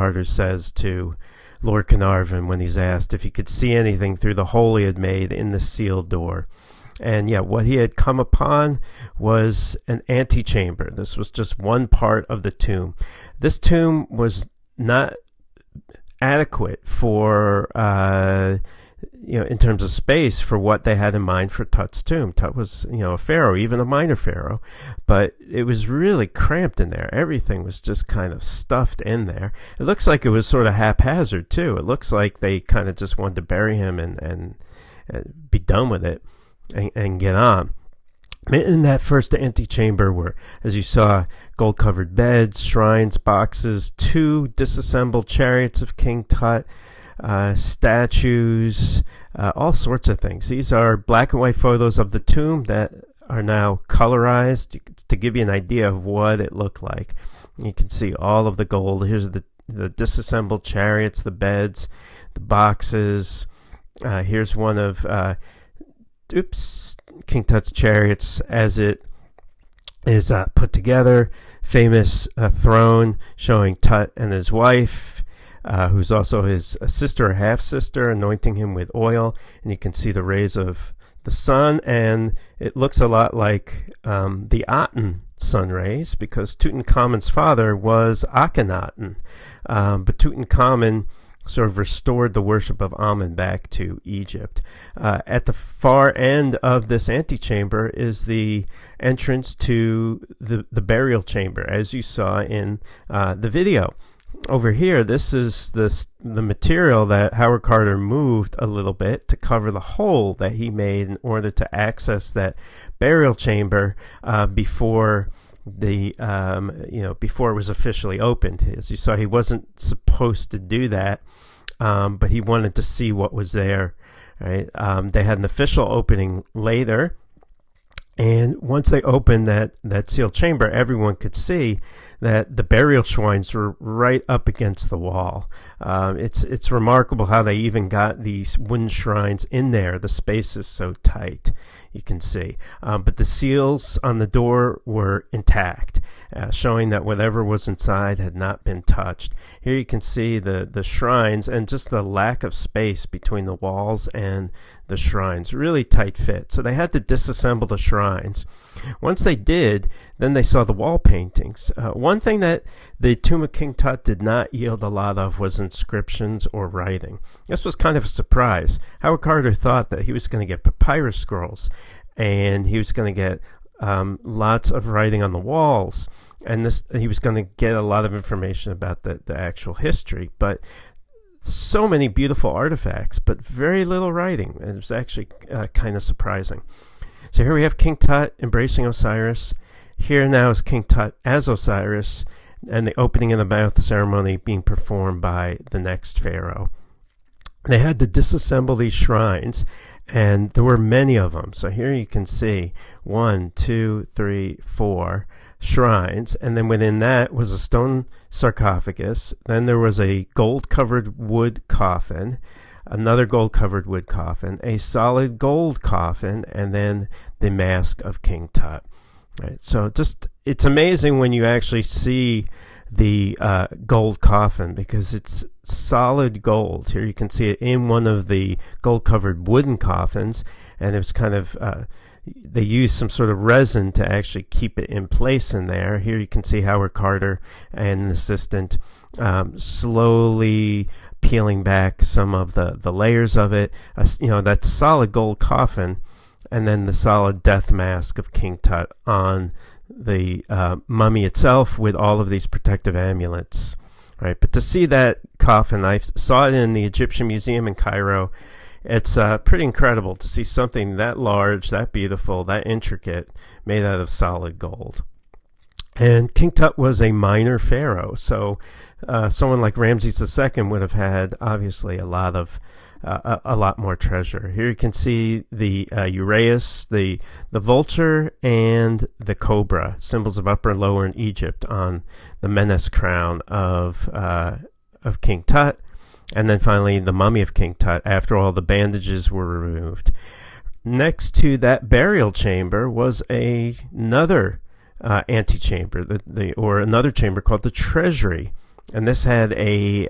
Carter says to Lord Carnarvon when he's asked if he could see anything through the hole he had made in the sealed door. And yeah, what he had come upon was an antechamber. This was just one part of the tomb. This tomb was not adequate for, in terms of space for what they had in mind for Tut's tomb. Tut was, a pharaoh, even a minor pharaoh, but it was really cramped in there. Everything was just kind of stuffed in there. It looks like it was sort of haphazard too. It looks like they kind of just wanted to bury him and be done with it. And get on. In that first antechamber were, as you saw, gold-covered beds, shrines, boxes, 2 disassembled chariots of King Tut, statues, all sorts of things. These are black and white photos of the tomb that are now colorized to give you an idea of what it looked like. You can see all of the gold. Here's the disassembled chariots, the beds, the boxes. Here's one of King Tut's chariots as it is put together. Famous throne showing Tut and his wife, who's also his sister or half-sister, anointing him with oil. And you can see the rays of the sun, and it looks a lot like the Aten sun rays, because Tutankhamun's father was Akhenaten. But Tutankhamun sort of restored the worship of Amun back to Egypt. At the far end of this antechamber is the entrance to the burial chamber, as you saw in the video. Over here, this is the material that Howard Carter moved a little bit to cover the hole that he made in order to access that burial chamber before before it was officially opened. As you saw, he wasn't supposed to do that, but he wanted to see what was there. Right? They had an official opening later, and once they opened that sealed chamber, everyone could see that the burial shrines were right up against the wall. It's remarkable how they even got these wooden shrines in there. The space is so tight, you can see. But the seals on the door were intact, showing that whatever was inside had not been touched. Here you can see the shrines and just the lack of space between the walls and the shrines. Really tight fit. So they had to disassemble the shrines. Once they did, then they saw the wall paintings. One thing that the tomb of King Tut did not yield a lot of was inscriptions or writing. This was kind of a surprise. Howard Carter thought that he was going to get papyrus scrolls, and he was going to get lots of writing on the walls, and he was going to get a lot of information about the actual history. But so many beautiful artifacts, but very little writing. It was actually kind of surprising. So here we have King Tut embracing Osiris. Here now is King Tut as Osiris, and the opening of the mouth ceremony being performed by the next pharaoh. They had to disassemble these shrines, and there were many of them. So here you can see 1, 2, 3, 4 shrines, and then within that was a stone sarcophagus. Then there was a gold-covered wood coffin, another gold-covered wood coffin, a solid gold coffin, and then the mask of King Tut. Right, so it's amazing when you actually see the gold coffin, because it's solid gold. Here you can see it in one of the gold-covered wooden coffins, and it's kind of they used some sort of resin to actually keep it in place in there. Here you can see Howard Carter and an assistant slowly peeling back some of the layers of it. That solid gold coffin, and then the solid death mask of King Tut on the mummy itself with all of these protective amulets. Right, but to see that coffin, I saw it in the Egyptian Museum in Cairo. It's pretty incredible to see something that large, that beautiful, that intricate, made out of solid gold. And King Tut was a minor pharaoh, so someone like Ramses II would have had obviously a lot more treasure. Here you can see the uraeus, the vulture, and the cobra, symbols of Upper and Lower in Egypt, on the Menes crown of King Tut. And then finally the mummy of King Tut after all the bandages were removed. Next to that burial chamber was another antechamber, or another chamber called the treasury And this had you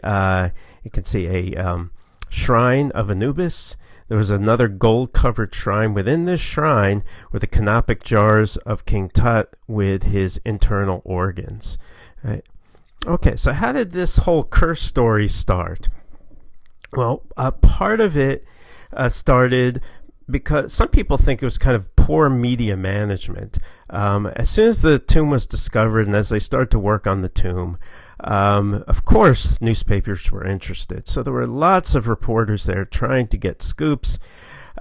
can see a shrine of Anubis. There was another gold-covered shrine. Within this shrine were the canopic jars of King Tut with his internal organs. Right. Okay, so how did this whole curse story start? Well, part of it started because some people think it was kind of poor media management. As soon as the tomb was discovered and as they started to work on the tomb, of course, newspapers were interested. So there were lots of reporters there trying to get scoops.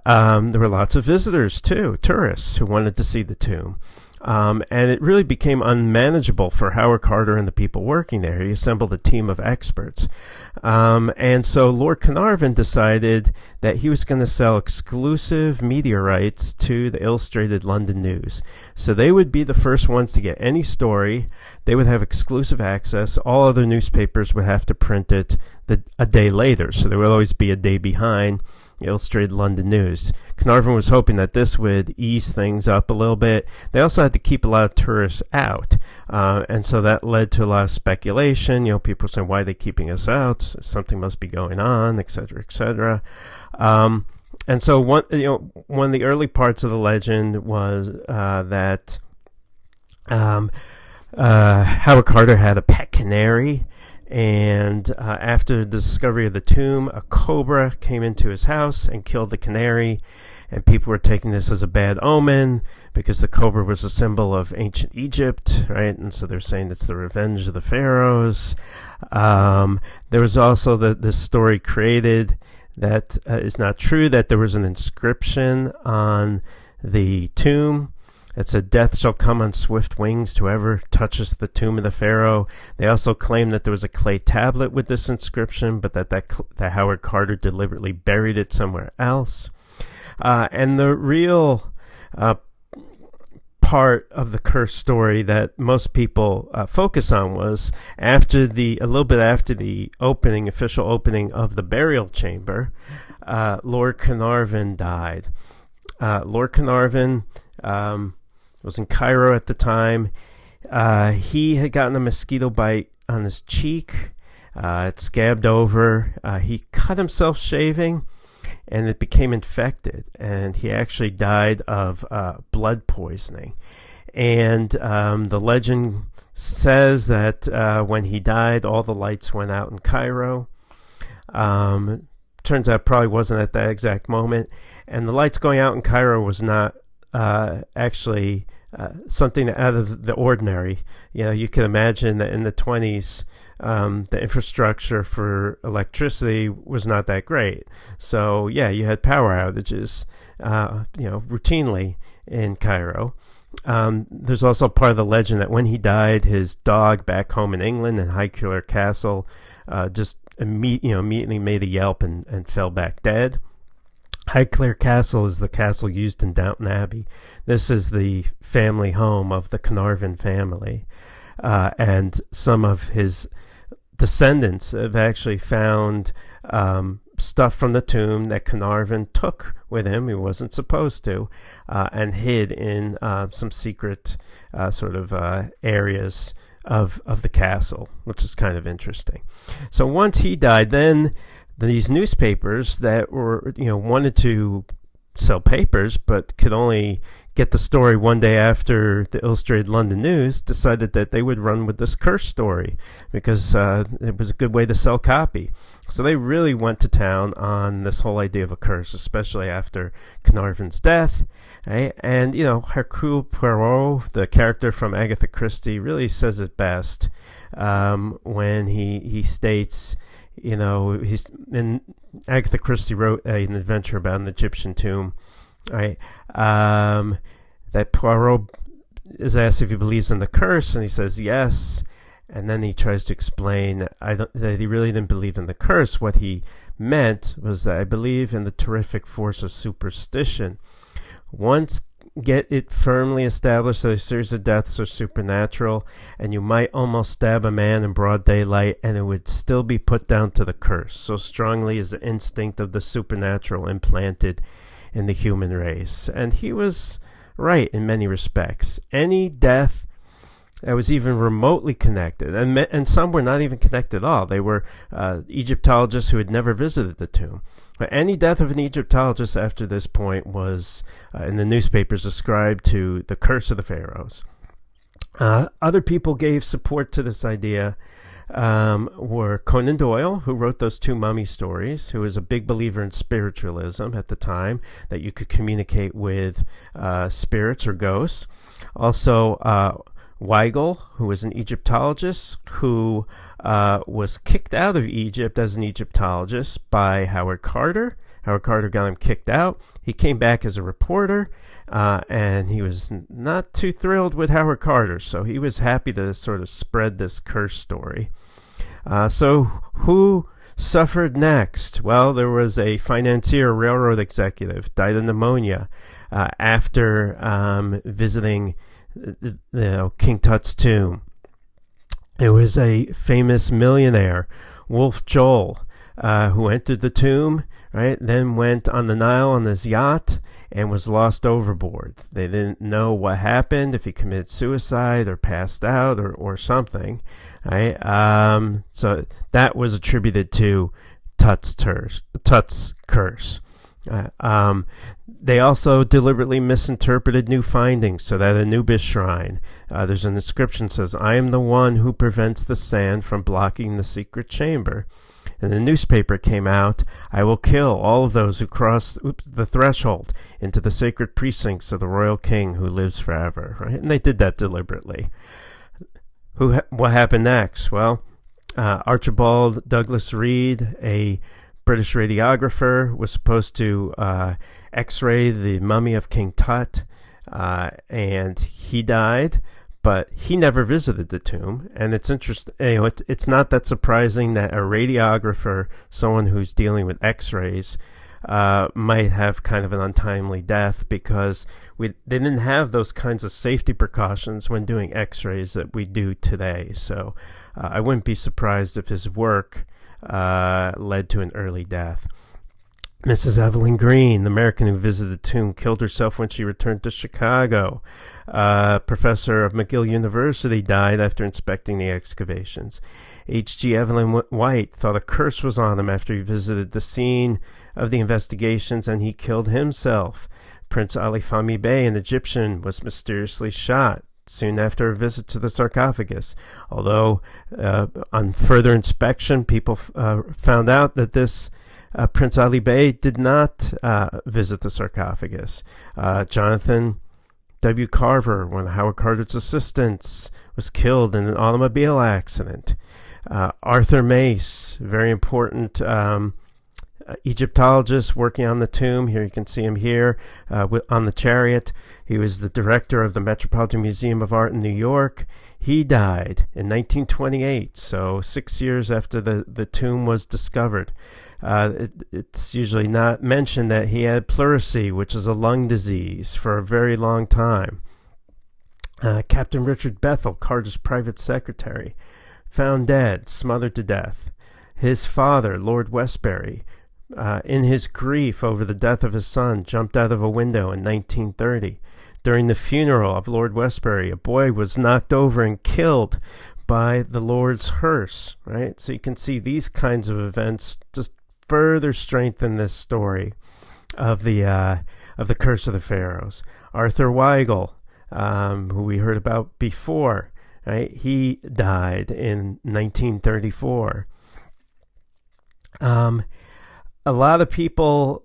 There were lots of visitors, too, tourists who wanted to see the tomb. And it really became unmanageable for Howard Carter and the people working there. He assembled a team of experts. And so Lord Carnarvon decided that he was going to sell exclusive media rights to the Illustrated London News. So they would be the first ones to get any story. They would have exclusive access. All other newspapers would have to print it a day later. So there would always be a day behind Illustrated London News. Carnarvon was hoping that this would ease things up a little bit. They also had to keep a lot of tourists out, and so that led to a lot of speculation. People saying, "Why are they keeping us out? Something must be going on," etc., etc. And so one of the early parts of the legend was that Howard Carter had a pet canary. And after the discovery of the tomb, a cobra came into his house and killed the canary. And people were taking this as a bad omen because the cobra was a symbol of ancient Egypt, right? And so they're saying it's the revenge of the pharaohs. There was also this story created that is not true, that there was an inscription on the tomb that said, "Death shall come on swift wings to whoever touches the tomb of the pharaoh." They also claimed that there was a clay tablet with this inscription, but that Howard Carter deliberately buried it somewhere else. And the real part of the curse story that most people focus on was a little bit after the official opening of the burial chamber, Lord Carnarvon died. Lord Carnarvon was in Cairo at the time. He had gotten a mosquito bite on his cheek. It scabbed over. He cut himself shaving, and it became infected. And he actually died of blood poisoning. And the legend says that when he died, all the lights went out in Cairo. Turns out it probably wasn't at that exact moment. And the lights going out in Cairo was not actually something out of the ordinary. You can imagine that in the 20s, the infrastructure for electricity was not that great. So you had power outages, routinely in Cairo. There's also part of the legend that when he died, his dog back home in England in Highclere Castle just immediately made a yelp and fell back dead. Highclere Castle is the castle used in Downton Abbey. This is the family home of the Carnarvon family. And some of his descendants have actually found stuff from the tomb that Carnarvon took with him, he wasn't supposed to, and hid in some secret areas of the castle, which is kind of interesting. So once he died, then these newspapers that were, wanted to sell papers but could only get the story one day after the Illustrated London News, decided that they would run with this curse story because it was a good way to sell copy. So they really went to town on this whole idea of a curse, especially after Carnarvon's death. Right? And, Hercule Poirot, the character from Agatha Christie, really says it best when he states, Agatha Christie wrote an adventure about an Egyptian tomb, right? That Poirot is asked if he believes in the curse, and he says yes. And then he tries to explain that he really didn't believe in the curse. What he meant was that I believe in the terrific force of superstition. Once get it firmly established that a series of deaths are supernatural, and you might almost stab a man in broad daylight and it would still be put down to the curse. So strongly is the instinct of the supernatural implanted in the human race. And he was right in many respects. Any death that was even remotely connected, and some were not even connected at all. They were Egyptologists who had never visited the tomb. Any death of an Egyptologist after this point was, in the newspapers, ascribed to the curse of the pharaohs. Other people gave support to this idea were Conan Doyle, who wrote those two mummy stories, who was a big believer in spiritualism at the time, that you could communicate with spirits or ghosts. Also, Weigel, who was an Egyptologist, who was kicked out of Egypt as an Egyptologist by Howard Carter. Howard Carter got him kicked out. He came back as a reporter, and he was not too thrilled with Howard Carter, so he was happy to sort of spread this curse story. So who suffered next? Well, there was a financier, railroad executive, died of pneumonia after visiting King Tut's tomb. It was a famous millionaire, Wolf Joel, who entered the tomb, right? Then went on the Nile on his yacht and was lost overboard. They didn't know what happened, if he committed suicide or passed out or something, right? So that was attributed to Tut's curse. They also deliberately misinterpreted new findings, so that Anubis shrine, there's an inscription that says, "I am the one who prevents the sand from blocking the secret chamber." And the newspaper came out, "I will kill all of those who cross the threshold into the sacred precincts of the royal king who lives forever." Right? And they did that deliberately. What happened next? Well, Archibald Douglas Reed, a British radiographer, was supposed to x-ray the mummy of King Tut, and he died, but he never visited the tomb. And it's interesting, it's not that surprising that a radiographer, someone who's dealing with x-rays, might have kind of an untimely death, because they didn't have those kinds of safety precautions when doing x-rays that we do today. So I wouldn't be surprised if his work led to an early death. Mrs. Evelyn Green, the American who visited the tomb, killed herself when she returned to Chicago. Professor of McGill University died after inspecting the excavations. H.G. Evelyn White thought a curse was on him after he visited the scene of the investigations, and he killed himself. Prince Ali Fahmy Bey, an Egyptian, was mysteriously shot soon after a visit to the sarcophagus. Although on further inspection, people found out that this Prince Ali Bey did not visit the sarcophagus. Jonathan W. Carver, one of Howard Carter's assistants, was killed in an automobile accident. Arthur Mace, very important Egyptologist working on the tomb. Here you can see him here on the chariot. He was the director of the Metropolitan Museum of Art in New York. He died in 1928, so 6 years after the tomb was discovered. It's usually not mentioned that he had pleurisy, which is a lung disease, for a very long time. Captain Richard Bethel, Carter's private secretary, found dead, smothered to death. His father, Lord Westbury, in his grief over the death of his son, jumped out of a window in 1930. During the funeral of Lord Westbury, a boy was knocked over and killed by the Lord's hearse. Right, so you can see these kinds of events just further strengthen this story of the curse of the pharaohs. Arthur Weigel, who we heard about before, right? He died in 1934. A lot of people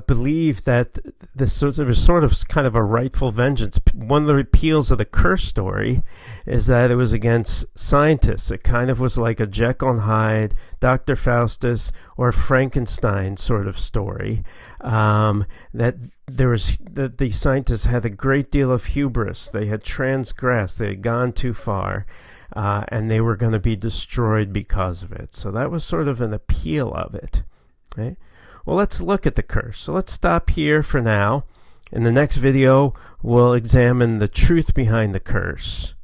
believe that this was sort of kind of a rightful vengeance. One of the appeals of the curse story is that it was against scientists. It kind of was like a Jekyll and Hyde, Dr. Faustus, or Frankenstein sort of story. That the scientists had a great deal of hubris. They had transgressed. They had gone too far. And they were going to be destroyed because of it. So that was sort of an appeal of it. Right? Well, let's look at the curse. So let's stop here for now. In the next video, we'll examine the truth behind the curse.